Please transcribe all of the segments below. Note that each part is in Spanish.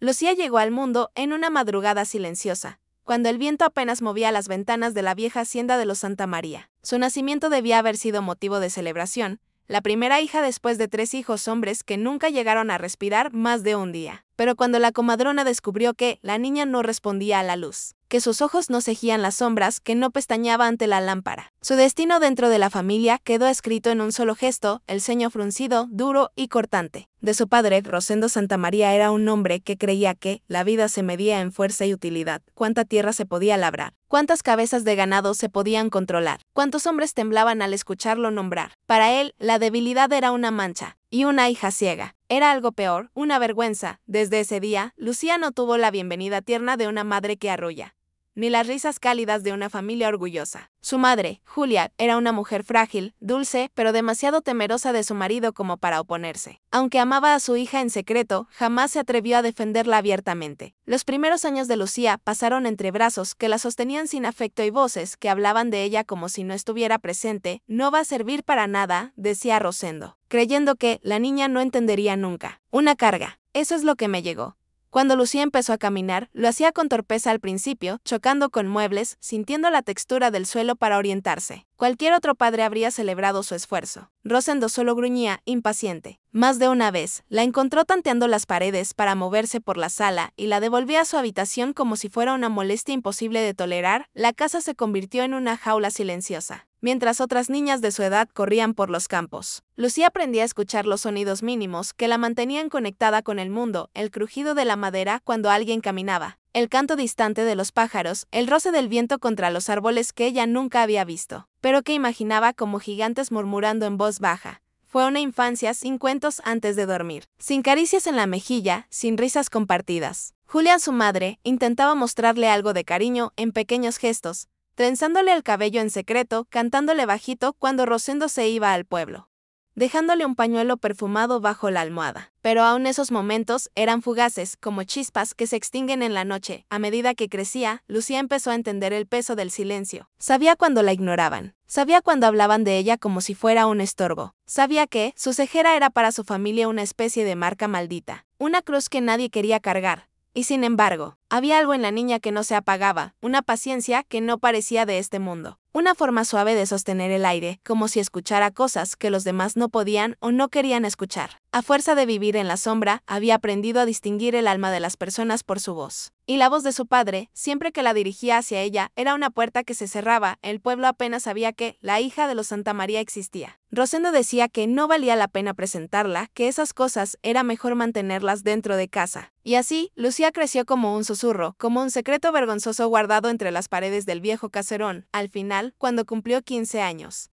Lucía llegó al mundo en una madrugada silenciosa, cuando el viento apenas movía las ventanas de la vieja hacienda de los Santa María. Su nacimiento debía haber sido motivo de celebración, la primera hija después de 3 hijos hombres que nunca llegaron a respirar más de un día. Pero cuando la comadrona descubrió que la niña no respondía a la luz, que sus ojos no cegían las sombras, que no pestañeaba ante la lámpara, su destino dentro de la familia quedó escrito en un solo gesto, el ceño fruncido, duro y cortante. De su padre, Rosendo Santamaría era un hombre que creía que la vida se medía en fuerza y utilidad, cuánta tierra se podía labrar, cuántas cabezas de ganado se podían controlar, cuántos hombres temblaban al escucharlo nombrar. Para él, la debilidad era una mancha, y una hija ciega era algo peor, una vergüenza. Desde ese día, Lucía no tuvo la bienvenida tierna de una madre que arrulla, ni las risas cálidas de una familia orgullosa. Su madre, Julia, era una mujer frágil, dulce, pero demasiado temerosa de su marido como para oponerse. Aunque amaba a su hija en secreto, jamás se atrevió a defenderla abiertamente. Los primeros años de Lucía pasaron entre brazos que la sostenían sin afecto y voces que hablaban de ella como si no estuviera presente. No va a servir para nada, decía Rosendo, creyendo que la niña no entendería nunca. Una carga. Eso es lo que me llegó. Cuando Lucía empezó a caminar, lo hacía con torpeza al principio, chocando con muebles, sintiendo la textura del suelo para orientarse. Cualquier otro padre habría celebrado su esfuerzo. Rosendo solo gruñía, impaciente. Más de una vez, la encontró tanteando las paredes para moverse por la sala y la devolvía a su habitación como si fuera una molestia imposible de tolerar. La casa se convirtió en una jaula silenciosa, mientras otras niñas de su edad corrían por los campos. Lucía aprendía a escuchar los sonidos mínimos que la mantenían conectada con el mundo, el crujido de la madera cuando alguien caminaba, el canto distante de los pájaros, el roce del viento contra los árboles que ella nunca había visto, pero que imaginaba como gigantes murmurando en voz baja. Fue una infancia sin cuentos antes de dormir, sin caricias en la mejilla, sin risas compartidas. Julia, su madre, intentaba mostrarle algo de cariño en pequeños gestos, trenzándole el cabello en secreto, cantándole bajito cuando Rosendo se iba al pueblo, dejándole un pañuelo perfumado bajo la almohada. Pero aún esos momentos eran fugaces, como chispas que se extinguen en la noche. A medida que crecía, Lucía empezó a entender el peso del silencio. Sabía cuando la ignoraban. Sabía cuando hablaban de ella como si fuera un estorbo. Sabía que su cejera era para su familia una especie de marca maldita, una cruz que nadie quería cargar. Y sin embargo, había algo en la niña que no se apagaba, una paciencia que no parecía de este mundo, una forma suave de sostener el aire, como si escuchara cosas que los demás no podían o no querían escuchar. A fuerza de vivir en la sombra, había aprendido a distinguir el alma de las personas por su voz. Y la voz de su padre, siempre que la dirigía hacia ella, era una puerta que se cerraba. El pueblo apenas sabía que la hija de los Santa María existía. Rosendo decía que no valía la pena presentarla, que esas cosas era mejor mantenerlas dentro de casa. Y así, Lucía creció como un susurro, como un secreto vergonzoso guardado entre las paredes del viejo caserón. Al final, cuando cumplió 15 años,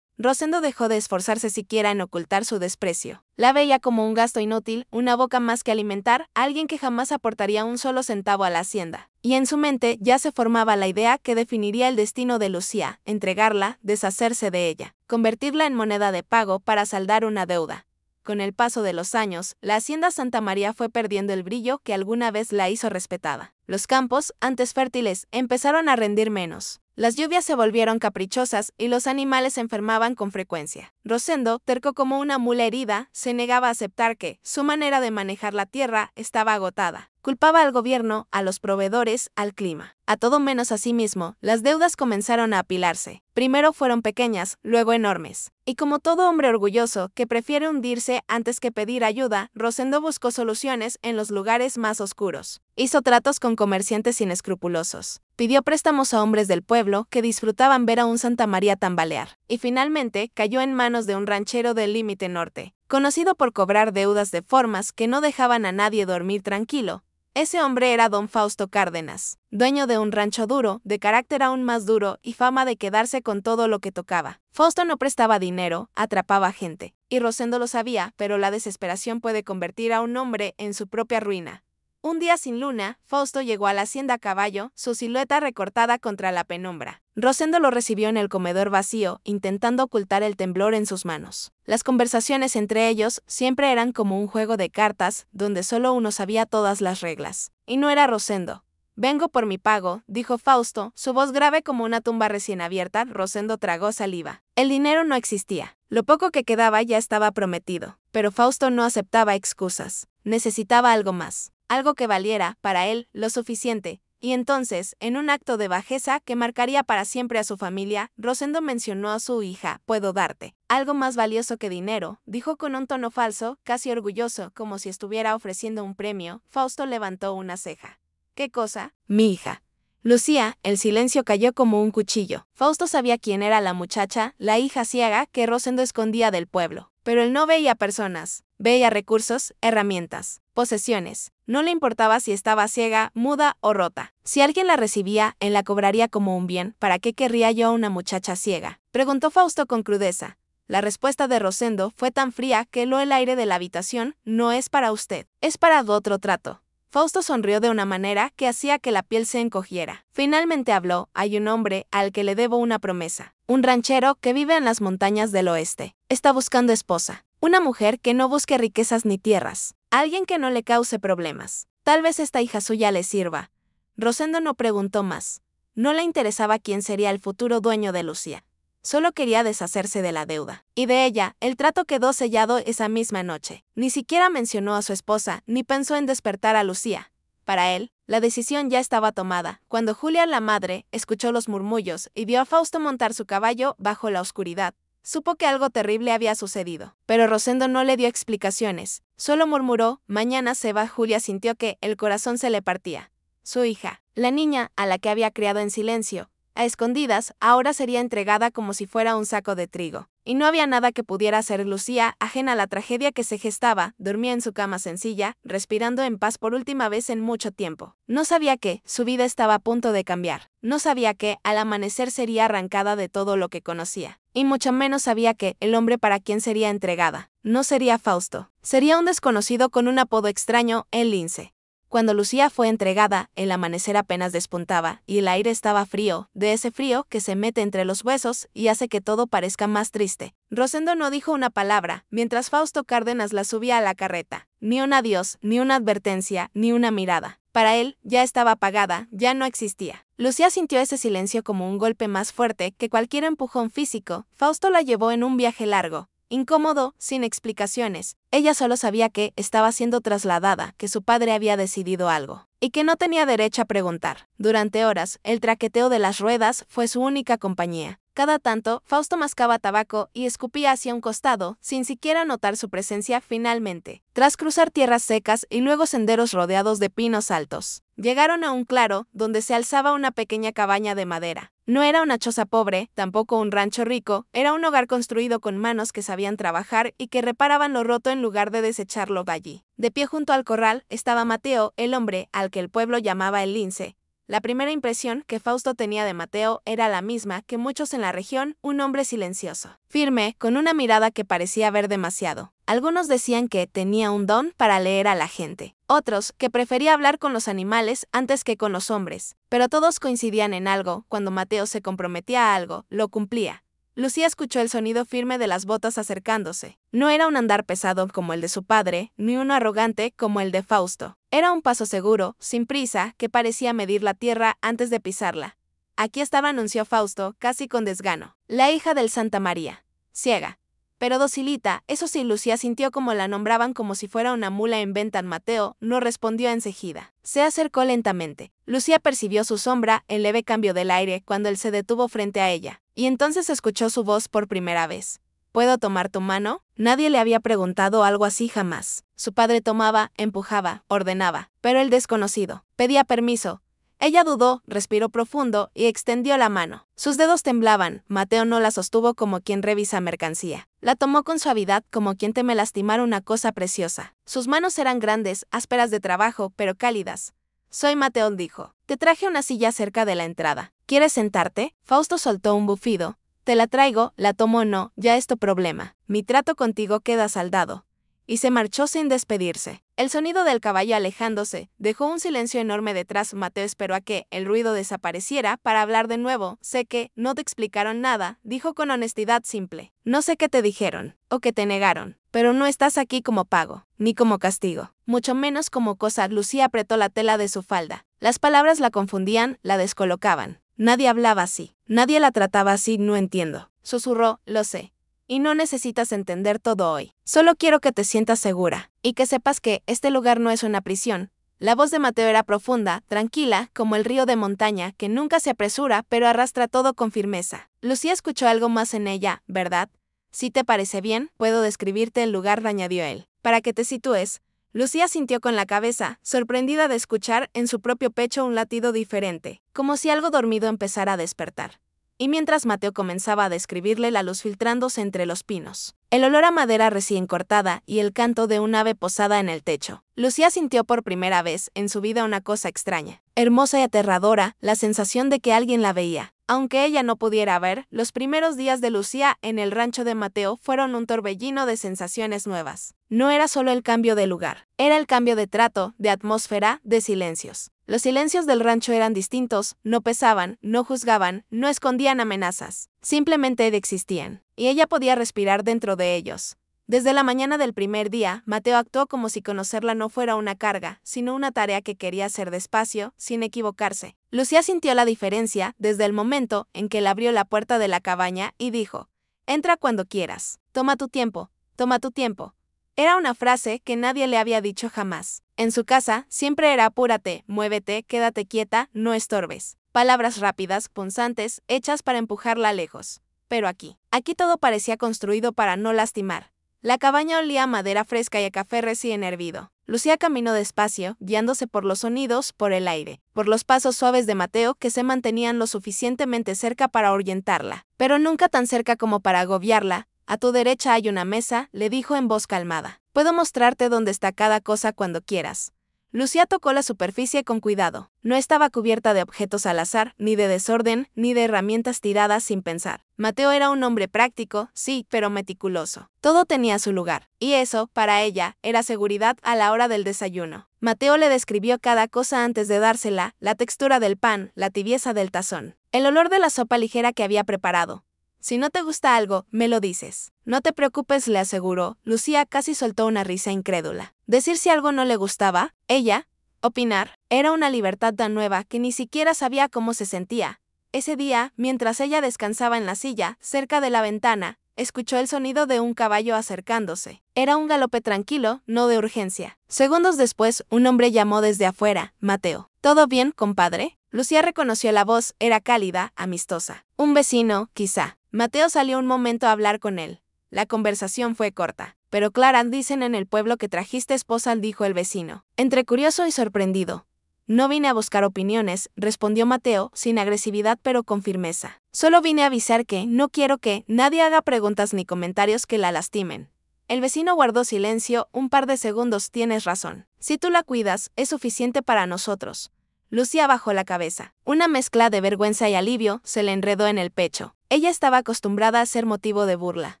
Rosendo dejó de esforzarse siquiera en ocultar su desprecio. La veía como un gasto inútil, una boca más que alimentar, alguien que jamás aportaría un solo centavo a la hacienda. Y en su mente ya se formaba la idea que definiría el destino de Lucía: entregarla, deshacerse de ella, convertirla en moneda de pago para saldar una deuda. Con el paso de los años, la hacienda Santa María fue perdiendo el brillo que alguna vez la hizo respetada. Los campos, antes fértiles, empezaron a rendir menos. Las lluvias se volvieron caprichosas y los animales se enfermaban con frecuencia. Rosendo, terco como una mula herida, se negaba a aceptar que su manera de manejar la tierra estaba agotada. Culpaba al gobierno, a los proveedores, al clima, a todo menos a sí mismo. Las deudas comenzaron a apilarse. Primero fueron pequeñas, luego enormes. Y como todo hombre orgulloso que prefiere hundirse antes que pedir ayuda, Rosendo buscó soluciones en los lugares más oscuros. Hizo tratos con comerciantes inescrupulosos. Pidió préstamos a hombres del pueblo que disfrutaban ver a un Santa María tambalear. Y finalmente cayó en manos de un ranchero del límite norte, conocido por cobrar deudas de formas que no dejaban a nadie dormir tranquilo. Ese hombre era don Fausto Cárdenas, dueño de un rancho duro, de carácter aún más duro y fama de quedarse con todo lo que tocaba. Fausto no prestaba dinero, atrapaba gente. Y Rosendo lo sabía, pero la desesperación puede convertir a un hombre en su propia ruina. Un día sin luna, Fausto llegó a la hacienda a caballo, su silueta recortada contra la penumbra. Rosendo lo recibió en el comedor vacío, intentando ocultar el temblor en sus manos. Las conversaciones entre ellos siempre eran como un juego de cartas, donde solo uno sabía todas las reglas. Y no era Rosendo. «Vengo por mi pago», dijo Fausto, su voz grave como una tumba recién abierta. Rosendo tragó saliva. El dinero no existía. Lo poco que quedaba ya estaba prometido. Pero Fausto no aceptaba excusas. Necesitaba algo más. algo que valiera, para él, lo suficiente. Y entonces, en un acto de bajeza que marcaría para siempre a su familia, Rosendo mencionó a su hija: «Puedo darte algo más valioso que dinero», dijo con un tono falso, casi orgulloso, como si estuviera ofreciendo un premio. Fausto levantó una ceja. «¿Qué cosa?» «Mi hija». Lucía, el silencio cayó como un cuchillo. Fausto sabía quién era la muchacha, la hija ciega que Rosendo escondía del pueblo. Pero él no veía personas, veía recursos, herramientas, posesiones. No le importaba si estaba ciega, muda o rota. Si alguien la recibía, él la cobraría como un bien. ¿Para qué querría yo a una muchacha ciega?, preguntó Fausto con crudeza. La respuesta de Rosendo fue tan fría que heló el aire de la habitación. «No es para usted, es para otro trato». Fausto sonrió de una manera que hacía que la piel se encogiera. Finalmente habló: «Hay un hombre al que le debo una promesa. Un ranchero que vive en las montañas del oeste. Está buscando esposa. Una mujer que no busque riquezas ni tierras. Alguien que no le cause problemas. Tal vez esta hija suya le sirva». Rosendo no preguntó más. No le interesaba quién sería el futuro dueño de Lucía. Solo quería deshacerse de la deuda. Y de ella, el trato quedó sellado esa misma noche. Ni siquiera mencionó a su esposa, ni pensó en despertar a Lucía. Para él, la decisión ya estaba tomada. Cuando Julia, la madre, escuchó los murmullos y vio a Fausto montar su caballo bajo la oscuridad, supo que algo terrible había sucedido. Pero Rosendo no le dio explicaciones. Solo murmuró: «Mañana se va». Julia sintió que el corazón se le partía. Su hija, la niña a la que había criado en silencio, a escondidas, ahora sería entregada como si fuera un saco de trigo. Y no había nada que pudiera hacer Lucía, ajena a la tragedia que se gestaba. Dormía en su cama sencilla, respirando en paz por última vez en mucho tiempo. No sabía que su vida estaba a punto de cambiar. No sabía que, al amanecer, sería arrancada de todo lo que conocía. Y mucho menos sabía que el hombre para quien sería entregada no sería Fausto. Sería un desconocido con un apodo extraño: el Lince. Cuando Lucía fue entregada, el amanecer apenas despuntaba, y el aire estaba frío, de ese frío que se mete entre los huesos y hace que todo parezca más triste. Rosendo no dijo una palabra, mientras Fausto Cárdenas la subía a la carreta. Ni un adiós, ni una advertencia, ni una mirada. Para él, ya estaba apagada, ya no existía. Lucía sintió ese silencio como un golpe más fuerte que cualquier empujón físico. Fausto la llevó en un viaje largo, incómodo, sin explicaciones. Ella solo sabía que estaba siendo trasladada, que su padre había decidido algo, y que no tenía derecho a preguntar. Durante horas, el traqueteo de las ruedas fue su única compañía. Cada tanto, Fausto mascaba tabaco y escupía hacia un costado, sin siquiera notar su presencia. Finalmente, tras cruzar tierras secas y luego senderos rodeados de pinos altos, llegaron a un claro donde se alzaba una pequeña cabaña de madera. No era una choza pobre, tampoco un rancho rico, era un hogar construido con manos que sabían trabajar y que reparaban lo roto en lugar de desecharlo allí. De pie junto al corral estaba Mateo, el hombre al que el pueblo llamaba el Lince. La primera impresión que Fausto tenía de Mateo era la misma que muchos en la región: un hombre silencioso, firme, con una mirada que parecía ver demasiado. Algunos decían que tenía un don para leer a la gente, otros que prefería hablar con los animales antes que con los hombres, pero todos coincidían en algo: cuando Mateo se comprometía a algo, lo cumplía. Lucía escuchó el sonido firme de las botas acercándose. No era un andar pesado como el de su padre, ni uno arrogante como el de Fausto. Era un paso seguro, sin prisa, que parecía medir la tierra antes de pisarla. «Aquí estaba», anunció Fausto, casi con desgano, «la hija del Santa María. Ciega, pero docilita». Eso sí, Lucía sintió como la nombraban, como si fuera una mula en venta. Mateo no respondió enseguida. Se acercó lentamente. Lucía percibió su sombra, el leve cambio del aire, cuando él se detuvo frente a ella. Y entonces escuchó su voz por primera vez. «¿Puedo tomar tu mano?». Nadie le había preguntado algo así jamás. Su padre tomaba, empujaba, ordenaba, pero el desconocido pedía permiso. Ella dudó, respiró profundo y extendió la mano. Sus dedos temblaban. Mateo no la sostuvo como quien revisa mercancía. La tomó con suavidad, como quien teme lastimar una cosa preciosa. Sus manos eran grandes, ásperas de trabajo, pero cálidas. «Soy Mateo», dijo. «Te traje una silla cerca de la entrada. ¿Quieres sentarte?». Fausto soltó un bufido. «Te la traigo, la tomo o no, ya es tu problema. Mi trato contigo queda saldado». Y se marchó sin despedirse. El sonido del caballo alejándose dejó un silencio enorme detrás. Mateo esperó a que el ruido desapareciera para hablar de nuevo. «Sé que no te explicaron nada», dijo con honestidad simple. «No sé qué te dijeron, o qué te negaron, pero no estás aquí como pago, ni como castigo, mucho menos como cosa». Lucía apretó la tela de su falda. Las palabras la confundían, la descolocaban. «Nadie hablaba así, nadie la trataba así». «No entiendo», susurró. «Lo sé. Y no necesitas entender todo hoy. Solo quiero que te sientas segura, y que sepas que este lugar no es una prisión. La voz de Mateo era profunda, tranquila, como el río de montaña, que nunca se apresura pero arrastra todo con firmeza. Lucía escuchó algo más en ella, ¿verdad? Si te parece bien, puedo describirte el lugar, añadió él. Para que te sitúes. Lucía sintió con la cabeza, sorprendida de escuchar en su propio pecho un latido diferente, como si algo dormido empezara a despertar. Y mientras Mateo comenzaba a describirle la luz filtrándose entre los pinos, el olor a madera recién cortada y el canto de un ave posada en el techo, Lucía sintió por primera vez en su vida una cosa extraña, hermosa y aterradora, la sensación de que alguien la veía. Aunque ella no pudiera ver, los primeros días de Lucía en el rancho de Mateo fueron un torbellino de sensaciones nuevas. No era solo el cambio de lugar, era el cambio de trato, de atmósfera, de silencios. Los silencios del rancho eran distintos, no pesaban, no juzgaban, no escondían amenazas, simplemente existían, y ella podía respirar dentro de ellos. Desde la mañana del primer día, Mateo actuó como si conocerla no fuera una carga, sino una tarea que quería hacer despacio, sin equivocarse. Lucía sintió la diferencia desde el momento en que él abrió la puerta de la cabaña y dijo: «Entra cuando quieras. Toma tu tiempo, toma tu tiempo». Era una frase que nadie le había dicho jamás. En su casa, siempre era apúrate, muévete, quédate quieta, no estorbes. Palabras rápidas, punzantes, hechas para empujarla lejos. Pero aquí todo parecía construido para no lastimar. La cabaña olía a madera fresca y a café recién hervido. Lucía caminó despacio, guiándose por los sonidos, por el aire, por los pasos suaves de Mateo que se mantenían lo suficientemente cerca para ahuyentarla, pero nunca tan cerca como para agobiarla. «A tu derecha hay una mesa», le dijo en voz calmada. «Puedo mostrarte dónde está cada cosa cuando quieras». Lucía tocó la superficie con cuidado. No estaba cubierta de objetos al azar, ni de desorden, ni de herramientas tiradas sin pensar. Mateo era un hombre práctico, sí, pero meticuloso. Todo tenía su lugar, y eso, para ella, era seguridad a la hora del desayuno. Mateo le describió cada cosa antes de dársela, la textura del pan, la tibieza del tazón, el olor de la sopa ligera que había preparado. «Si no te gusta algo, me lo dices». «No te preocupes», le aseguró. Lucía casi soltó una risa incrédula. Decir si algo no le gustaba, ella, opinar, era una libertad tan nueva que ni siquiera sabía cómo se sentía. Ese día, mientras ella descansaba en la silla, cerca de la ventana, escuchó el sonido de un caballo acercándose. Era un galope tranquilo, no de urgencia. Segundos después, un hombre llamó desde afuera: «Mateo, ¿todo bien, compadre?». Lucía reconoció la voz, era cálida, amistosa. Un vecino, quizá. Mateo salió un momento a hablar con él. La conversación fue corta. «Pero Clara, dicen en el pueblo que trajiste esposa», dijo el vecino, entre curioso y sorprendido. «No vine a buscar opiniones», respondió Mateo, sin agresividad pero con firmeza. «Solo vine a avisar que no quiero que nadie haga preguntas ni comentarios que la lastimen». El vecino guardó silencio un par de segundos. «Tienes razón. Si tú la cuidas, es suficiente para nosotros». Lucía bajó la cabeza. Una mezcla de vergüenza y alivio se le enredó en el pecho. Ella estaba acostumbrada a ser motivo de burla,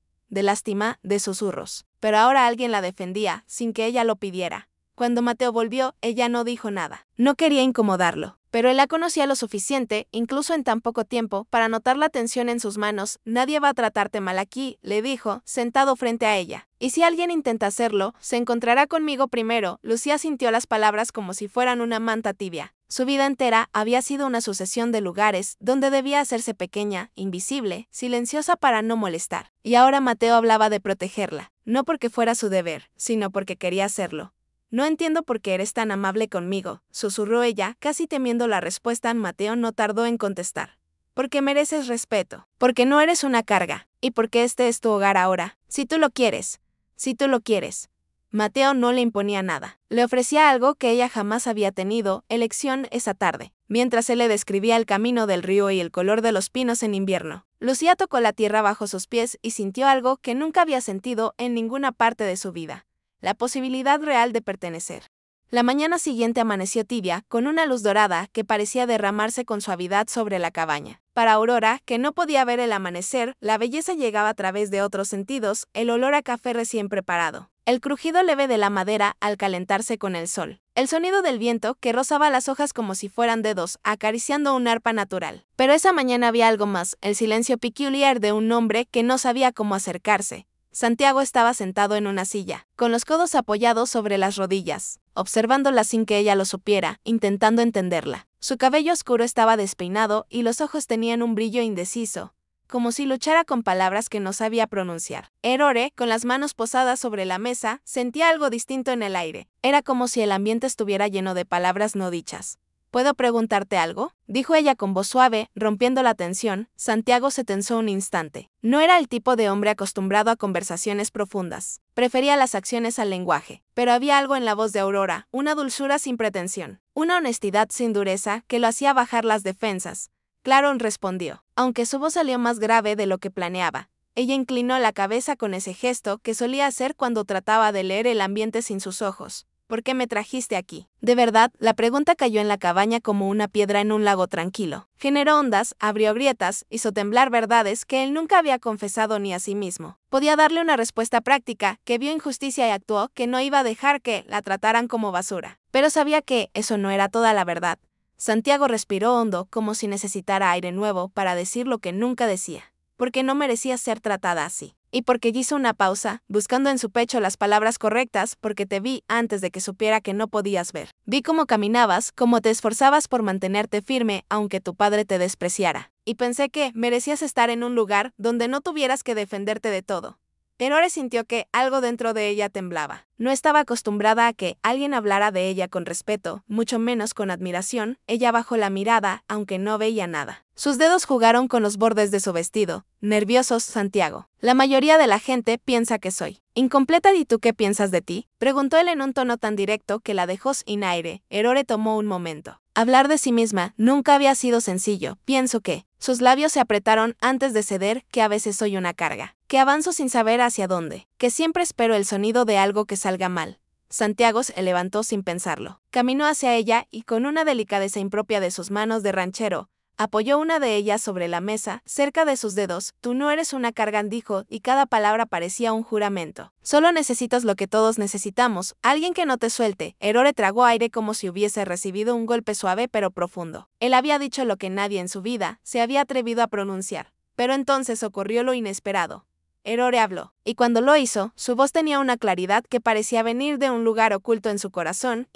de lástima, de susurros. Pero ahora alguien la defendía, sin que ella lo pidiera. Cuando Mateo volvió, ella no dijo nada. No quería incomodarlo, pero él la conocía lo suficiente, incluso en tan poco tiempo, para notar la tensión en sus manos. «Nadie va a tratarte mal aquí», le dijo, sentado frente a ella. «Y si alguien intenta hacerlo, se encontrará conmigo primero». Lucía sintió las palabras como si fueran una manta tibia. Su vida entera había sido una sucesión de lugares donde debía hacerse pequeña, invisible, silenciosa para no molestar. Y ahora Mateo hablaba de protegerla, no porque fuera su deber, sino porque quería hacerlo. «No entiendo por qué eres tan amable conmigo», susurró ella, casi temiendo la respuesta. Mateo no tardó en contestar. «Porque mereces respeto, porque no eres una carga, y porque este es tu hogar ahora, si tú lo quieres, si tú lo quieres». Mateo no le imponía nada. Le ofrecía algo que ella jamás había tenido, elección, esa tarde. Mientras él le describía el camino del río y el color de los pinos en invierno, Lucía tocó la tierra bajo sus pies y sintió algo que nunca había sentido en ninguna parte de su vida: la posibilidad real de pertenecer. La mañana siguiente amaneció tibia, con una luz dorada que parecía derramarse con suavidad sobre la cabaña. Para Aurora, que no podía ver el amanecer, la belleza llegaba a través de otros sentidos: el olor a café recién preparado, el crujido leve de la madera al calentarse con el sol, el sonido del viento que rozaba las hojas como si fueran dedos, acariciando un arpa natural. Pero esa mañana había algo más: el silencio peculiar de un hombre que no sabía cómo acercarse. Santiago estaba sentado en una silla, con los codos apoyados sobre las rodillas, observándola sin que ella lo supiera, intentando entenderla. Su cabello oscuro estaba despeinado y los ojos tenían un brillo indeciso. como si luchara con palabras que no sabía pronunciar. Erore, con las manos posadas sobre la mesa, sentía algo distinto en el aire. Era como si el ambiente estuviera lleno de palabras no dichas. ¿Puedo preguntarte algo?, dijo ella con voz suave, rompiendo la tensión. Santiago se tensó un instante. No era el tipo de hombre acostumbrado a conversaciones profundas. Prefería las acciones al lenguaje. Pero había algo en la voz de Aurora, una dulzura sin pretensión, una honestidad sin dureza, que lo hacía bajar las defensas. Claro, respondió, aunque su voz salió más grave de lo que planeaba. Ella inclinó la cabeza con ese gesto que solía hacer cuando trataba de leer el ambiente sin sus ojos. ¿Por qué me trajiste aquí? De verdad, la pregunta cayó en la cabaña como una piedra en un lago tranquilo. Generó ondas, abrió grietas, hizo temblar verdades que él nunca había confesado ni a sí mismo. Podía darle una respuesta práctica, que vio injusticia y actuó que no iba a dejar que la trataran como basura. Pero sabía que eso no era toda la verdad. Santiago respiró hondo, como si necesitara aire nuevo para decir lo que nunca decía. Porque no merecía ser tratada así. Y porque hizo una pausa, buscando en su pecho las palabras correctas, porque te vi antes de que supiera que no podías ver. Vi cómo caminabas, cómo te esforzabas por mantenerte firme, aunque tu padre te despreciara. Y pensé que merecías estar en un lugar donde no tuvieras que defenderte de todo. Erore sintió que algo dentro de ella temblaba. No estaba acostumbrada a que alguien hablara de ella con respeto, mucho menos con admiración. Ella bajó la mirada, aunque no veía nada. Sus dedos jugaron con los bordes de su vestido. Nerviosos, Santiago. La mayoría de la gente piensa que soy incompleta. ¿Y tú qué piensas de ti?, preguntó él en un tono tan directo que la dejó sin aire. Erore tomó un momento. Hablar de sí misma nunca había sido sencillo. Pienso que sus labios se apretaron antes de ceder, que a veces soy una carga, que avanzo sin saber hacia dónde, que siempre espero el sonido de algo que salga mal. Santiago se levantó sin pensarlo. Caminó hacia ella y con una delicadeza impropia de sus manos de ranchero, apoyó una de ellas sobre la mesa, cerca de sus dedos. Tú no eres una carga, dijo, y cada palabra parecía un juramento. Solo necesitas lo que todos necesitamos, alguien que no te suelte. Erore tragó aire como si hubiese recibido un golpe suave pero profundo. Él había dicho lo que nadie en su vida se había atrevido a pronunciar. Pero entonces ocurrió lo inesperado. Erore habló, y cuando lo hizo, su voz tenía una claridad que parecía venir de un lugar oculto en su corazón.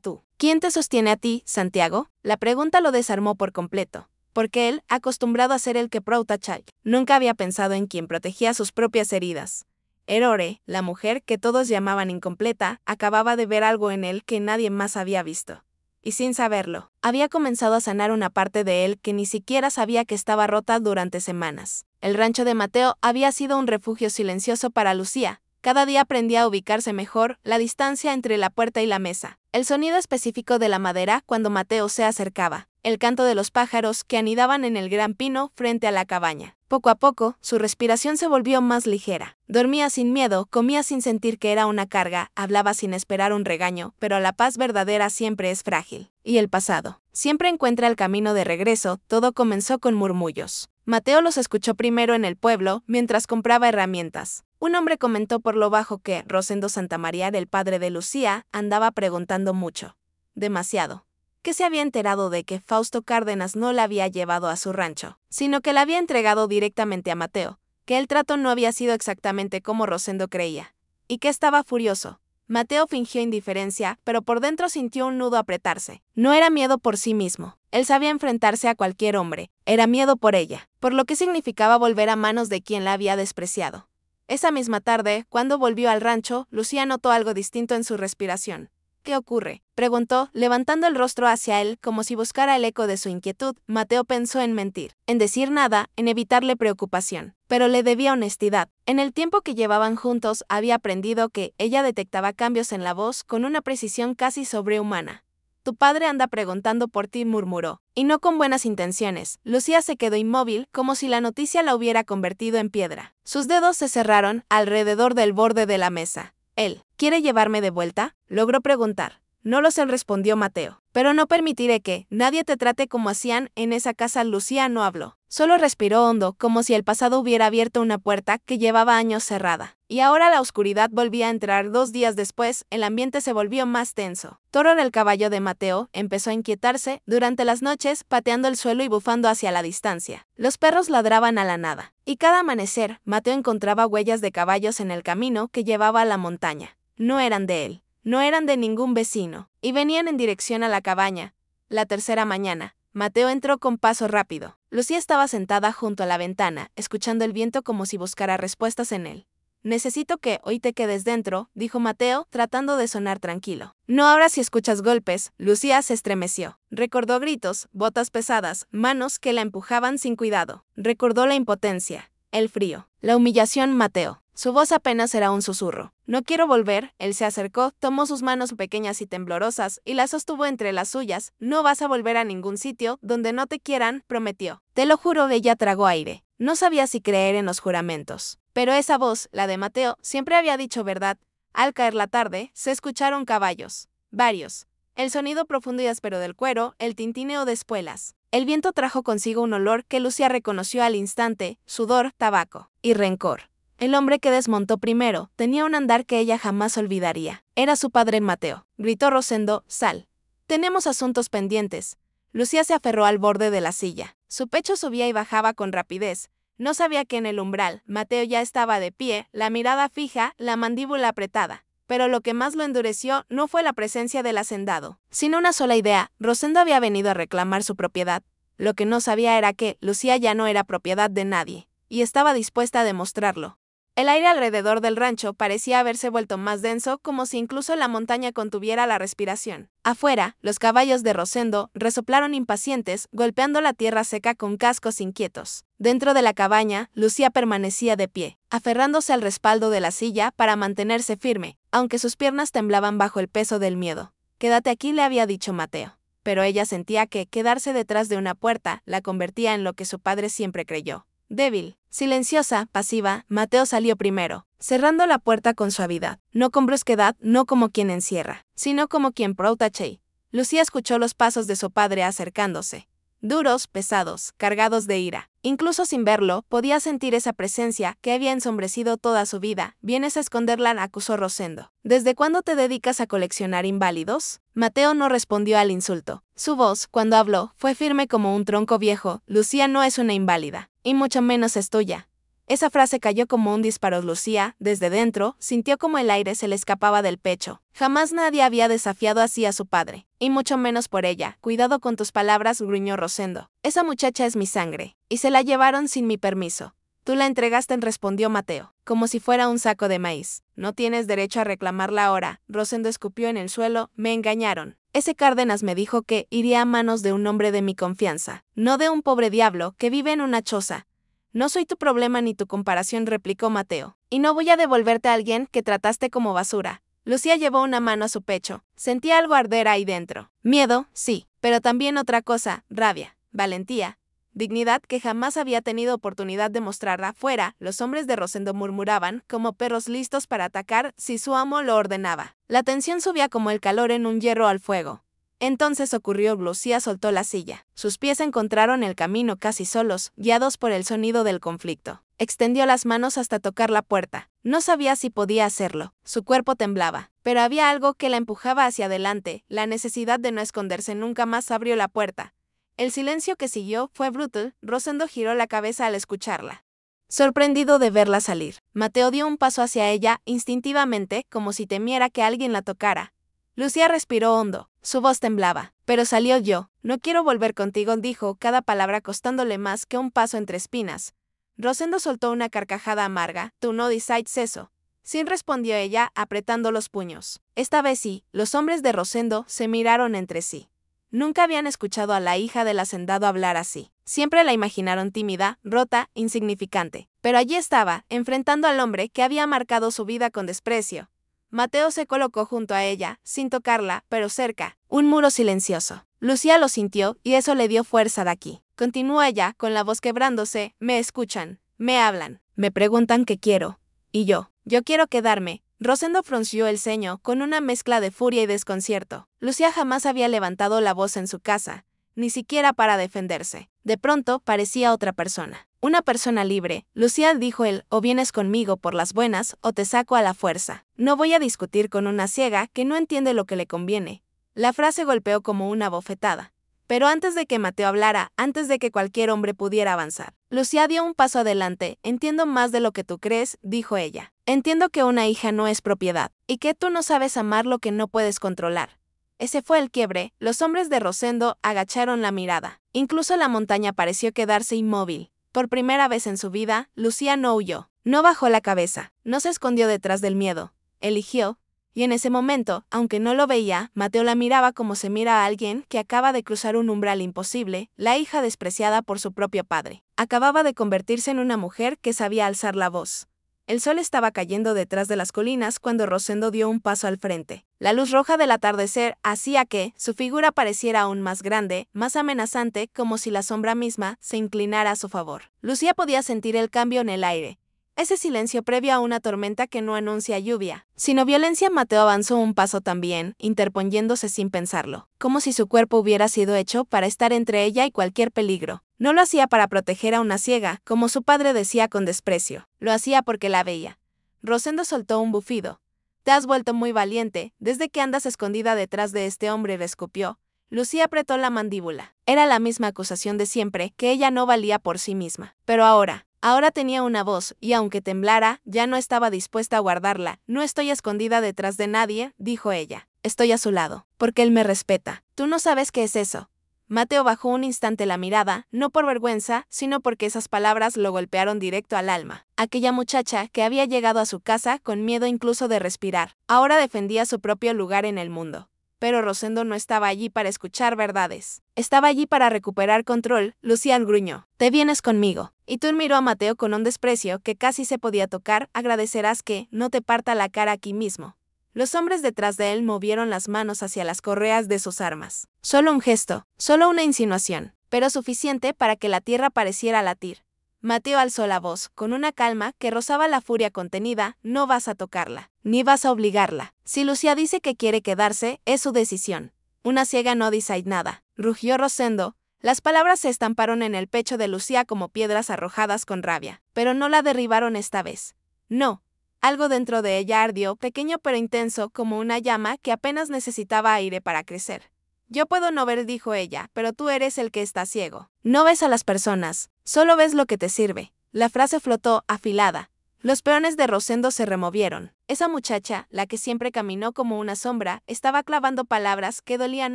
Tú. ¿Quién te sostiene a ti, Santiago? La pregunta lo desarmó por completo, porque él, acostumbrado a ser el que protege, nunca había pensado en quien protegía sus propias heridas. Erore, la mujer que todos llamaban incompleta, acababa de ver algo en él que nadie más había visto. Y sin saberlo, había comenzado a sanar una parte de él que ni siquiera sabía que estaba rota durante semanas. El rancho de Mateo había sido un refugio silencioso para Lucía. Cada día aprendía a ubicarse mejor, la distancia entre la puerta y la mesa, el sonido específico de la madera cuando Mateo se acercaba, el canto de los pájaros que anidaban en el gran pino frente a la cabaña. Poco a poco, su respiración se volvió más ligera. Dormía sin miedo, comía sin sentir que era una carga, hablaba sin esperar un regaño, pero la paz verdadera siempre es frágil. Y el pasado siempre encuentra el camino de regreso. Todo comenzó con murmullos. Mateo los escuchó primero en el pueblo, mientras compraba herramientas. Un hombre comentó por lo bajo que Rosendo Santamaría, el padre de Lucía, andaba preguntando mucho. Demasiado. Que se había enterado de que Fausto Cárdenas no la había llevado a su rancho, sino que la había entregado directamente a Mateo, que el trato no había sido exactamente como Rosendo creía, y que estaba furioso. Mateo fingió indiferencia, pero por dentro sintió un nudo apretarse. No era miedo por sí mismo. Él sabía enfrentarse a cualquier hombre. Era miedo por ella, por lo que significaba volver a manos de quien la había despreciado. Esa misma tarde, cuando volvió al rancho, Lucía notó algo distinto en su respiración. ¿Qué ocurre?, preguntó, levantando el rostro hacia él como si buscara el eco de su inquietud. Mateo pensó en mentir, en decir nada, en evitarle preocupación, pero le debía honestidad. En el tiempo que llevaban juntos, había aprendido que ella detectaba cambios en la voz con una precisión casi sobrehumana. Tu padre anda preguntando por ti, murmuró, y no con buenas intenciones. Lucía se quedó inmóvil, como si la noticia la hubiera convertido en piedra. Sus dedos se cerraron alrededor del borde de la mesa. Él, ¿quiere llevarme de vuelta?, logró preguntar. No lo sé, respondió Mateo. Pero no permitiré que nadie te trate como hacían en esa casa. Lucía no habló. Solo respiró hondo, como si el pasado hubiera abierto una puerta que llevaba años cerrada. Y ahora la oscuridad volvía a entrar. 2 días después, el ambiente se volvió más tenso. Toro, el caballo de Mateo, empezó a inquietarse durante las noches, pateando el suelo y bufando hacia la distancia. Los perros ladraban a la nada. Y cada amanecer, Mateo encontraba huellas de caballos en el camino que llevaba a la montaña. No eran de él. No eran de ningún vecino, y venían en dirección a la cabaña. La tercera mañana, Mateo entró con paso rápido. Lucía estaba sentada junto a la ventana, escuchando el viento como si buscara respuestas en él. Necesito que hoy te quedes dentro, dijo Mateo, tratando de sonar tranquilo. No abras si escuchas golpes. Lucía se estremeció. Recordó gritos, botas pesadas, manos que la empujaban sin cuidado. Recordó la impotencia, el frío, la humillación. Mateo. Su voz apenas era un susurro. No quiero volver. Él se acercó, tomó sus manos pequeñas y temblorosas y las sostuvo entre las suyas. No vas a volver a ningún sitio donde no te quieran, prometió. Te lo juro. Ella tragó aire. No sabía si creer en los juramentos. Pero esa voz, la de Mateo, siempre había dicho verdad. Al caer la tarde, se escucharon caballos. Varios. El sonido profundo y áspero del cuero, el tintineo de espuelas. El viento trajo consigo un olor que Lucía reconoció al instante: sudor, tabaco y rencor. El hombre que desmontó primero tenía un andar que ella jamás olvidaría. Era su padre Mateo. Gritó Rosendo: sal. Tenemos asuntos pendientes. Lucía se aferró al borde de la silla. Su pecho subía y bajaba con rapidez. No sabía que en el umbral, Mateo ya estaba de pie, la mirada fija, la mandíbula apretada. Pero lo que más lo endureció no fue la presencia del hacendado, sino una sola idea: Rosendo había venido a reclamar su propiedad. Lo que no sabía era que Lucía ya no era propiedad de nadie, y estaba dispuesta a demostrarlo. El aire alrededor del rancho parecía haberse vuelto más denso, como si incluso la montaña contuviera la respiración. Afuera, los caballos de Rosendo resoplaron impacientes, golpeando la tierra seca con cascos inquietos. Dentro de la cabaña, Lucía permanecía de pie, aferrándose al respaldo de la silla para mantenerse firme, aunque sus piernas temblaban bajo el peso del miedo. Quédate aquí, le había dicho Mateo. Pero ella sentía que quedarse detrás de una puerta la convertía en lo que su padre siempre creyó: débil. Silenciosa, pasiva, Mateo salió primero, cerrando la puerta con suavidad, no con brusquedad, no como quien encierra, sino como quien protege. Lucía escuchó los pasos de su padre acercándose. Duros, pesados, cargados de ira. Incluso sin verlo, podía sentir esa presencia que había ensombrecido toda su vida. ¿Vienes a esconderla?, acusó Rosendo. ¿Desde cuándo te dedicas a coleccionar inválidos? Mateo no respondió al insulto. Su voz, cuando habló, fue firme como un tronco viejo. Lucía no es una inválida, y mucho menos es tuya. Esa frase cayó como un disparo. Lucía, desde dentro, sintió como el aire se le escapaba del pecho. Jamás nadie había desafiado así a su padre, y mucho menos por ella. Cuidado con tus palabras, gruñó Rosendo. Esa muchacha es mi sangre, y se la llevaron sin mi permiso. Tú la entregaste, respondió Mateo, como si fuera un saco de maíz. No tienes derecho a reclamarla ahora. Rosendo escupió en el suelo. Me engañaron. Ese Cárdenas me dijo que iría a manos de un hombre de mi confianza, no de un pobre diablo que vive en una choza. No soy tu problema ni tu comparación, replicó Mateo, y no voy a devolverte a alguien que trataste como basura. Lucía llevó una mano a su pecho. Sentía algo arder ahí dentro. Miedo, sí, pero también otra cosa: rabia, valentía, dignidad que jamás había tenido oportunidad de mostrar afuera. Los hombres de Rosendo murmuraban como perros listos para atacar si su amo lo ordenaba. La tensión subía como el calor en un hierro al fuego. Entonces ocurrió. Lucía soltó la silla. Sus pies encontraron el camino casi solos, guiados por el sonido del conflicto. Extendió las manos hasta tocar la puerta. No sabía si podía hacerlo. Su cuerpo temblaba, pero había algo que la empujaba hacia adelante, la necesidad de no esconderse. Nunca más abrió la puerta. El silencio que siguió fue brutal. Rosendo giró la cabeza al escucharla, sorprendido de verla salir. Mateo dio un paso hacia ella, instintivamente, como si temiera que alguien la tocara. Lucía respiró hondo. Su voz temblaba. Pero salió yo. No quiero volver contigo, dijo, cada palabra costándole más que un paso entre espinas. Rosendo soltó una carcajada amarga. Tú no dices eso. Sí, respondió ella, apretando los puños. Esta vez sí. Los hombres de Rosendo se miraron entre sí. Nunca habían escuchado a la hija del hacendado hablar así. Siempre la imaginaron tímida, rota, insignificante. Pero allí estaba, enfrentando al hombre que había marcado su vida con desprecio. Mateo se colocó junto a ella, sin tocarla, pero cerca. Un muro silencioso. Lucía lo sintió, y eso le dio fuerza de aquí. Continuó ella, con la voz quebrándose. Me escuchan, me hablan, me preguntan qué quiero. Y yo quiero quedarme. Rosendo frunció el ceño, con una mezcla de furia y desconcierto. Lucía jamás había levantado la voz en su casa, ni siquiera para defenderse. De pronto, parecía otra persona. Una persona libre. Lucía, dijo él, o vienes conmigo por las buenas, o te saco a la fuerza. No voy a discutir con una ciega que no entiende lo que le conviene. La frase golpeó como una bofetada. Pero antes de que Mateo hablara, antes de que cualquier hombre pudiera avanzar, Lucía dio un paso adelante. Entiendo más de lo que tú crees, dijo ella. Entiendo que una hija no es propiedad, y que tú no sabes amar lo que no puedes controlar. Ese fue el quiebre. Los hombres de Rosendo agacharon la mirada. Incluso la montaña pareció quedarse inmóvil. Por primera vez en su vida, Lucía no huyó. No bajó la cabeza. No se escondió detrás del miedo. Eligió. Y en ese momento, aunque no lo veía, Mateo la miraba como se mira a alguien que acaba de cruzar un umbral imposible, la hija despreciada por su propio padre. Acababa de convertirse en una mujer que sabía alzar la voz. El sol estaba cayendo detrás de las colinas cuando Rosendo dio un paso al frente. La luz roja del atardecer hacía que su figura pareciera aún más grande, más amenazante, como si la sombra misma se inclinara a su favor. Lucía podía sentir el cambio en el aire. Ese silencio previo a una tormenta que no anuncia lluvia, sino violencia. Mateo avanzó un paso también, interponiéndose sin pensarlo, como si su cuerpo hubiera sido hecho para estar entre ella y cualquier peligro. No lo hacía para proteger a una ciega, como su padre decía con desprecio, lo hacía porque la veía. Rosendo soltó un bufido. Te has vuelto muy valiente, desde que andas escondida detrás de este hombre, le escupió. Lucía apretó la mandíbula. Era la misma acusación de siempre, que ella no valía por sí misma. Pero ahora tenía una voz, y aunque temblara, ya no estaba dispuesta a guardarla. No estoy escondida detrás de nadie, dijo ella. Estoy a su lado, porque él me respeta. Tú no sabes qué es eso. Mateo bajó un instante la mirada, no por vergüenza, sino porque esas palabras lo golpearon directo al alma. Aquella muchacha que había llegado a su casa con miedo incluso de respirar, ahora defendía su propio lugar en el mundo. Pero Rosendo no estaba allí para escuchar verdades. Estaba allí para recuperar control. Lucía gruñó. Te vienes conmigo. Y tú miró a Mateo con un desprecio que casi se podía tocar. Agradecerás que no te parta la cara aquí mismo. Los hombres detrás de él movieron las manos hacia las correas de sus armas. Solo un gesto, solo una insinuación, pero suficiente para que la tierra pareciera latir. Mateo alzó la voz, con una calma que rozaba la furia contenida. No vas a tocarla, ni vas a obligarla. Si Lucía dice que quiere quedarse, es su decisión. Una ciega no dice nada, rugió Rosendo. Las palabras se estamparon en el pecho de Lucía como piedras arrojadas con rabia, pero no la derribaron esta vez. No. Algo dentro de ella ardió, pequeño pero intenso, como una llama que apenas necesitaba aire para crecer. Yo puedo no ver, dijo ella, pero tú eres el que está ciego. No ves a las personas, solo ves lo que te sirve. La frase flotó, afilada. Los peones de Rosendo se removieron. Esa muchacha, la que siempre caminó como una sombra, estaba clavando palabras que dolían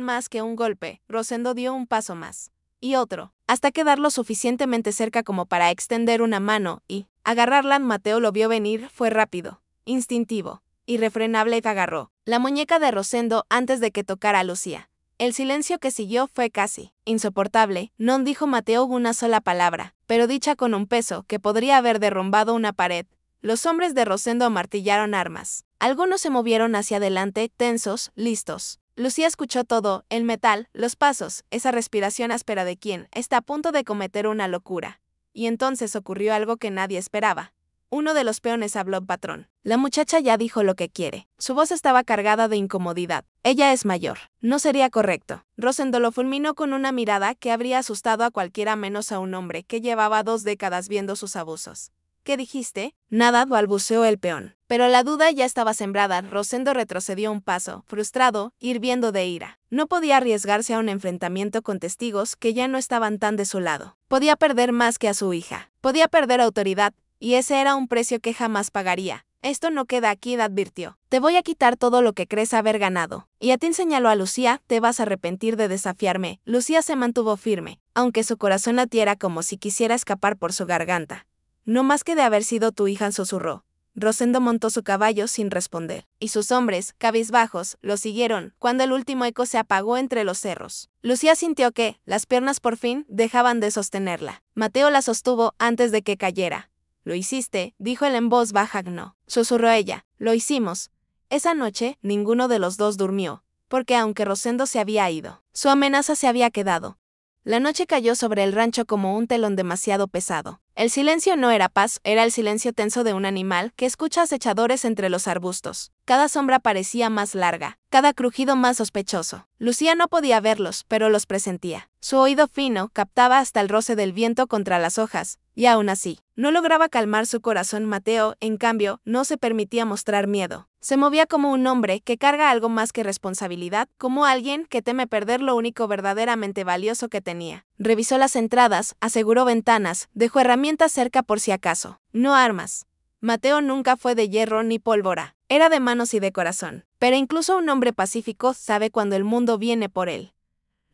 más que un golpe. Rosendo dio un paso más. Y otro, hasta quedar lo suficientemente cerca como para extender una mano y agarrarla. Mateo lo vio venir, fue rápido, instintivo, irrefrenable y agarró la muñeca de Rosendo antes de que tocara a Lucía. El silencio que siguió fue casi insoportable. No dijo Mateo una sola palabra, pero dicha con un peso que podría haber derrumbado una pared. Los hombres de Rosendo amartillaron armas. Algunos se movieron hacia adelante, tensos, listos. Lucía escuchó todo, el metal, los pasos, esa respiración áspera de quien está a punto de cometer una locura. Y entonces ocurrió algo que nadie esperaba. Uno de los peones habló: patrón. La muchacha ya dijo lo que quiere. Su voz estaba cargada de incomodidad. Ella es mayor. No sería correcto. Rosendo lo fulminó con una mirada que habría asustado a cualquiera menos a un hombre que llevaba 2 décadas viendo sus abusos. ¿Qué dijiste? Nada, balbuceó el peón. Pero la duda ya estaba sembrada. Rosendo retrocedió un paso, frustrado, hirviendo de ira. No podía arriesgarse a un enfrentamiento con testigos que ya no estaban tan de su lado. Podía perder más que a su hija. Podía perder autoridad. Y ese era un precio que jamás pagaría. Esto no queda aquí, advirtió. Te voy a quitar todo lo que crees haber ganado. Y a ti, señaló a Lucía, te vas a arrepentir de desafiarme. Lucía se mantuvo firme, aunque su corazón latiera como si quisiera escapar por su garganta. No más que de haber sido tu hija, susurró. Rosendo montó su caballo sin responder, y sus hombres, cabizbajos, lo siguieron, cuando el último eco se apagó entre los cerros. Lucía sintió que las piernas por fin dejaban de sostenerla. Mateo la sostuvo antes de que cayera. Lo hiciste, dijo él en voz baja. No, susurró ella. Lo hicimos. Esa noche, ninguno de los dos durmió, porque aunque Rosendo se había ido, su amenaza se había quedado. La noche cayó sobre el rancho como un telón demasiado pesado. El silencio no era paz, era el silencio tenso de un animal que escucha acechadores entre los arbustos. Cada sombra parecía más larga, cada crujido más sospechoso. Lucía no podía verlos, pero los presentía. Su oído fino captaba hasta el roce del viento contra las hojas, y aún así, no lograba calmar su corazón. Mateo, en cambio, no se permitía mostrar miedo. Se movía como un hombre que carga algo más que responsabilidad, como alguien que teme perder lo único verdaderamente valioso que tenía. Revisó las entradas, aseguró ventanas, dejó herramientas cerca por si acaso. No armas. Mateo nunca fue de hierro ni pólvora. Era de manos y de corazón, pero incluso un hombre pacífico sabe cuando el mundo viene por él.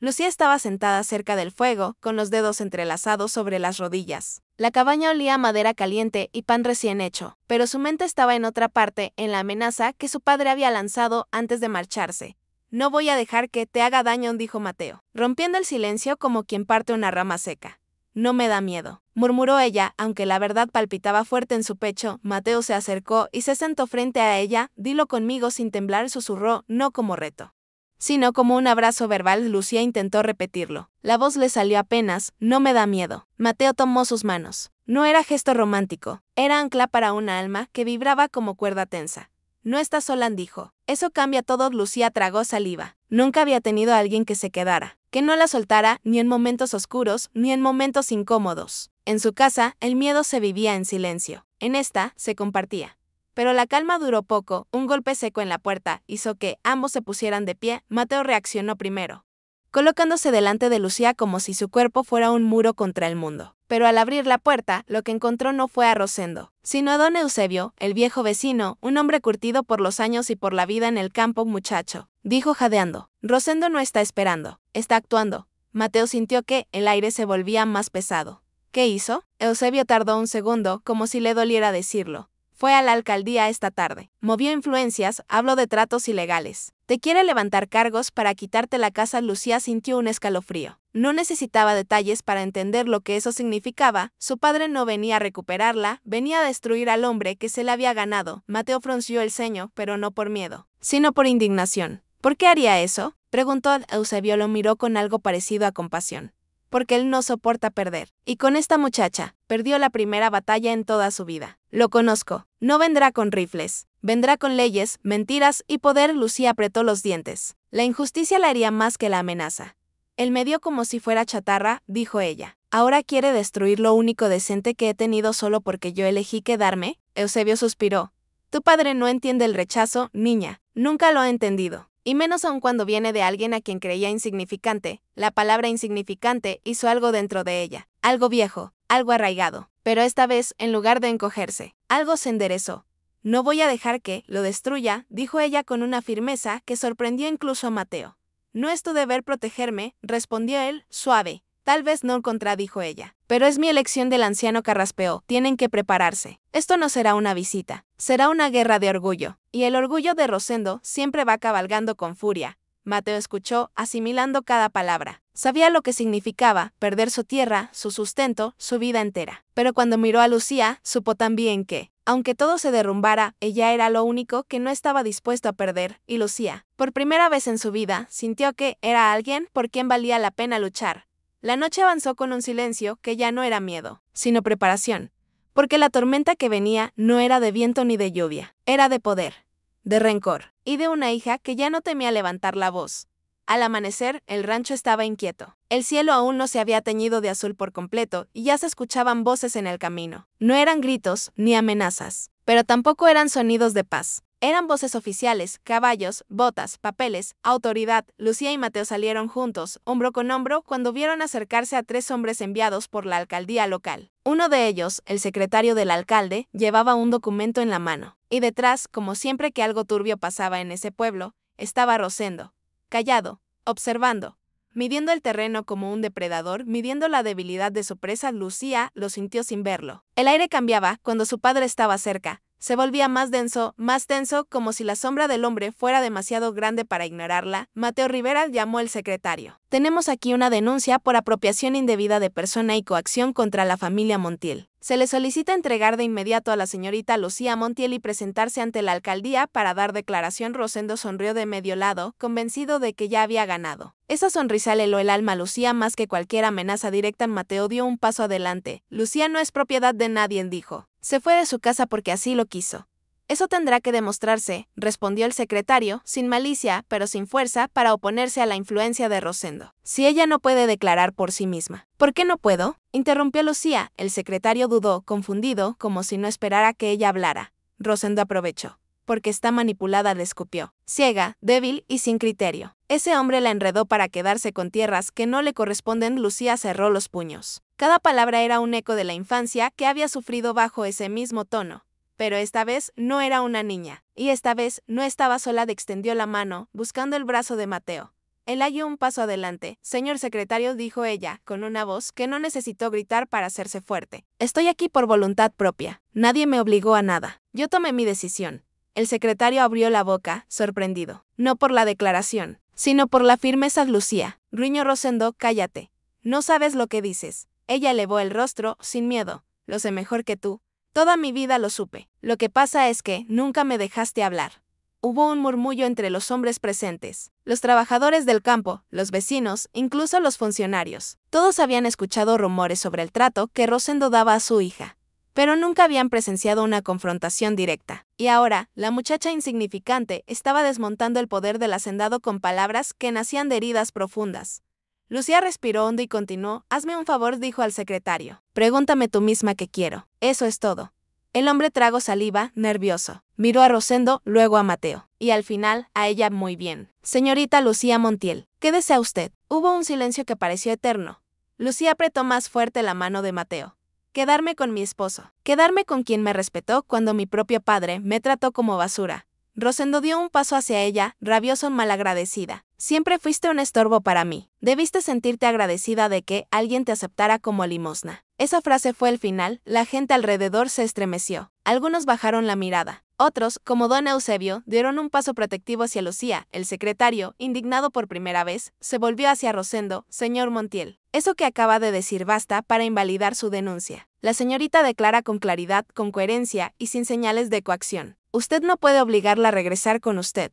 Lucía estaba sentada cerca del fuego, con los dedos entrelazados sobre las rodillas. La cabaña olía a madera caliente y pan recién hecho, pero su mente estaba en otra parte, en la amenaza que su padre había lanzado antes de marcharse. No voy a dejar que te haga daño, dijo Mateo, rompiendo el silencio como quien parte una rama seca. No me da miedo, murmuró ella, aunque la verdad palpitaba fuerte en su pecho. Mateo se acercó y se sentó frente a ella. Dilo conmigo sin temblar, susurró, no como reto, sino como un abrazo verbal. Lucía intentó repetirlo. La voz le salió apenas, no me da miedo. Mateo tomó sus manos. No era gesto romántico, era ancla para un alma que vibraba como cuerda tensa. No estás sola, dijo. Eso cambia todo. Lucía tragó saliva. Nunca había tenido a alguien que se quedara, que no la soltara, ni en momentos oscuros, ni en momentos incómodos. En su casa, el miedo se vivía en silencio. En esta, se compartía. Pero la calma duró poco. Un golpe seco en la puerta hizo que ambos se pusieran de pie. Mateo reaccionó primero, colocándose delante de Lucía como si su cuerpo fuera un muro contra el mundo. Pero al abrir la puerta, lo que encontró no fue a Rosendo, sino a don Eusebio, el viejo vecino, un hombre curtido por los años y por la vida en el campo. Muchacho, dijo jadeando, Rosendo no está esperando, está actuando. Mateo sintió que el aire se volvía más pesado. ¿Qué hizo? Eusebio tardó un segundo, como si le doliera decirlo. Fue a la alcaldía esta tarde. Movió influencias, habló de tratos ilegales. Te quiere levantar cargos para quitarte la casa. Lucía sintió un escalofrío. No necesitaba detalles para entender lo que eso significaba. Su padre no venía a recuperarla, venía a destruir al hombre que se la había ganado. Mateo frunció el ceño, pero no por miedo, sino por indignación. ¿Por qué haría eso? Preguntó. Eusebio lo miró con algo parecido a compasión. Porque él no soporta perder. Y con esta muchacha, perdió la primera batalla en toda su vida. Lo conozco. No vendrá con rifles. Vendrá con leyes, mentiras y poder. Lucía apretó los dientes. La injusticia la haría más que la amenaza. Él me dio como si fuera chatarra, dijo ella. ¿Ahora quiere destruir lo único decente que he tenido solo porque yo elegí quedarme? Eusebio suspiró. Tu padre no entiende el rechazo, niña. Nunca lo ha entendido. Y menos aún cuando viene de alguien a quien creía insignificante. La palabra insignificante hizo algo dentro de ella. Algo viejo, algo arraigado. Pero esta vez, en lugar de encogerse, algo se enderezó. No voy a dejar que lo destruya, dijo ella con una firmeza que sorprendió incluso a Mateo. No es tu deber protegerme, respondió él, suave. Tal vez no, contradijo ella. Pero es mi elección, del anciano carraspeó. Tienen que prepararse. Esto no será una visita, será una guerra de orgullo. Y el orgullo de Rosendo siempre va cabalgando con furia. Mateo escuchó, asimilando cada palabra. Sabía lo que significaba perder su tierra, su sustento, su vida entera. Pero cuando miró a Lucía, supo también que, aunque todo se derrumbara, ella era lo único que no estaba dispuesto a perder. Y Lucía, por primera vez en su vida, sintió que era alguien por quien valía la pena luchar. La noche avanzó con un silencio que ya no era miedo, sino preparación. Porque la tormenta que venía no era de viento ni de lluvia, era de poder, de rencor, y de una hija que ya no temía levantar la voz. Al amanecer, el rancho estaba inquieto. El cielo aún no se había teñido de azul por completo y ya se escuchaban voces en el camino. No eran gritos ni amenazas, pero tampoco eran sonidos de paz. Eran voces oficiales, caballos, botas, papeles, autoridad. Lucía y Mateo salieron juntos, hombro con hombro, cuando vieron acercarse a 3 hombres enviados por la alcaldía local. Uno de ellos, el secretario del alcalde, llevaba un documento en la mano. Y detrás, como siempre que algo turbio pasaba en ese pueblo, estaba Rosendo, callado, observando, midiendo el terreno como un depredador, midiendo la debilidad de su presa. Lucía lo sintió sin verlo. El aire cambiaba cuando su padre estaba cerca. Se volvía más tenso, como si la sombra del hombre fuera demasiado grande para ignorarla. Mateo Rivera llamó al secretario. Tenemos aquí una denuncia por apropiación indebida de persona y coacción contra la familia Montiel. Se le solicita entregar de inmediato a la señorita Lucía Montiel y presentarse ante la alcaldía para dar declaración. Rosendo sonrió de medio lado, convencido de que ya había ganado. Esa sonrisa le heló el alma a Lucía más que cualquier amenaza directa. Mateo dio un paso adelante. Lucía no es propiedad de nadie, dijo. Se fue de su casa porque así lo quiso. Eso tendrá que demostrarse, respondió el secretario, sin malicia, pero sin fuerza, para oponerse a la influencia de Rosendo. Si ella no puede declarar por sí misma. ¿Por qué no puedo? Interrumpió Lucía. El secretario dudó, confundido, como si no esperara que ella hablara. Rosendo aprovechó. Porque está manipulada, le escupió. Ciega, débil y sin criterio. Ese hombre la enredó para quedarse con tierras que no le corresponden. Lucía cerró los puños. Cada palabra era un eco de la infancia que había sufrido bajo ese mismo tono. Pero esta vez no era una niña, y esta vez no estaba sola. Extendió la mano, buscando el brazo de Mateo. Él dio un paso adelante. Señor secretario, dijo ella, con una voz que no necesitó gritar para hacerse fuerte. Estoy aquí por voluntad propia. Nadie me obligó a nada. Yo tomé mi decisión. El secretario abrió la boca, sorprendido. No por la declaración, sino por la firmeza. Lucía, gruñó Rosendo, cállate. No sabes lo que dices. Ella elevó el rostro, sin miedo. Lo sé mejor que tú. Toda mi vida lo supe. Lo que pasa es que nunca me dejaste hablar. Hubo un murmullo entre los hombres presentes. Los trabajadores del campo, los vecinos, incluso los funcionarios. Todos habían escuchado rumores sobre el trato que Rosendo daba a su hija, pero nunca habían presenciado una confrontación directa. Y ahora, la muchacha insignificante estaba desmontando el poder del hacendado con palabras que nacían de heridas profundas. Lucía respiró hondo y continuó. Hazme un favor, dijo al secretario. Pregúntame tú misma qué quiero. Eso es todo. El hombre tragó saliva, nervioso. Miró a Rosendo, luego a Mateo. Y al final, a ella. Muy bien. Señorita Lucía Montiel, ¿qué desea usted? Hubo un silencio que pareció eterno. Lucía apretó más fuerte la mano de Mateo. Quedarme con mi esposo. Quedarme con quien me respetó cuando mi propio padre me trató como basura. Rosendo dio un paso hacia ella, rabioso, malagradecida. Siempre fuiste un estorbo para mí. Debiste sentirte agradecida de que alguien te aceptara como limosna. Esa frase fue el final. La gente alrededor se estremeció. Algunos bajaron la mirada. Otros, como don Eusebio, dieron un paso protectivo hacia Lucía. El secretario, indignado por primera vez, se volvió hacia Rosendo. Señor Montiel, eso que acaba de decir basta para invalidar su denuncia. La señorita declara con claridad, con coherencia y sin señales de coacción. Usted no puede obligarla a regresar con usted.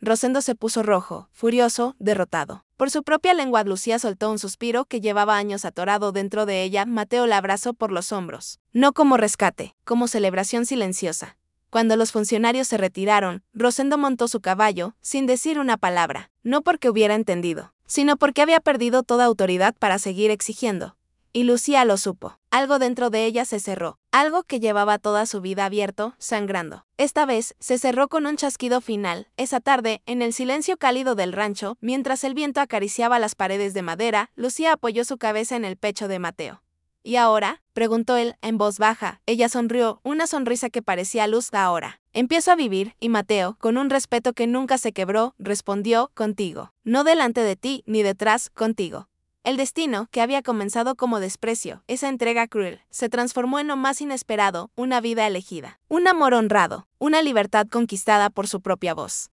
Rosendo se puso rojo, furioso, derrotado. Por su propia lengua, Lucía soltó un suspiro que llevaba años atorado dentro de ella. Mateo la abrazó por los hombros. No como rescate, como celebración silenciosa. Cuando los funcionarios se retiraron, Rosendo montó su caballo, sin decir una palabra, no porque hubiera entendido, sino porque había perdido toda autoridad para seguir exigiendo. Y Lucía lo supo. Algo dentro de ella se cerró, algo que llevaba toda su vida abierto, sangrando. Esta vez, se cerró con un chasquido final. Esa tarde, en el silencio cálido del rancho, mientras el viento acariciaba las paredes de madera, Lucía apoyó su cabeza en el pecho de Mateo. ¿Y ahora?, preguntó él, en voz baja. Ella sonrió, una sonrisa que parecía luz. Ahora empiezo a vivir, y Mateo, con un respeto que nunca se quebró, respondió, contigo. No delante de ti, ni detrás, contigo. El destino, que había comenzado como desprecio, esa entrega cruel, se transformó en lo más inesperado, una vida elegida, un amor honrado, una libertad conquistada por su propia voz.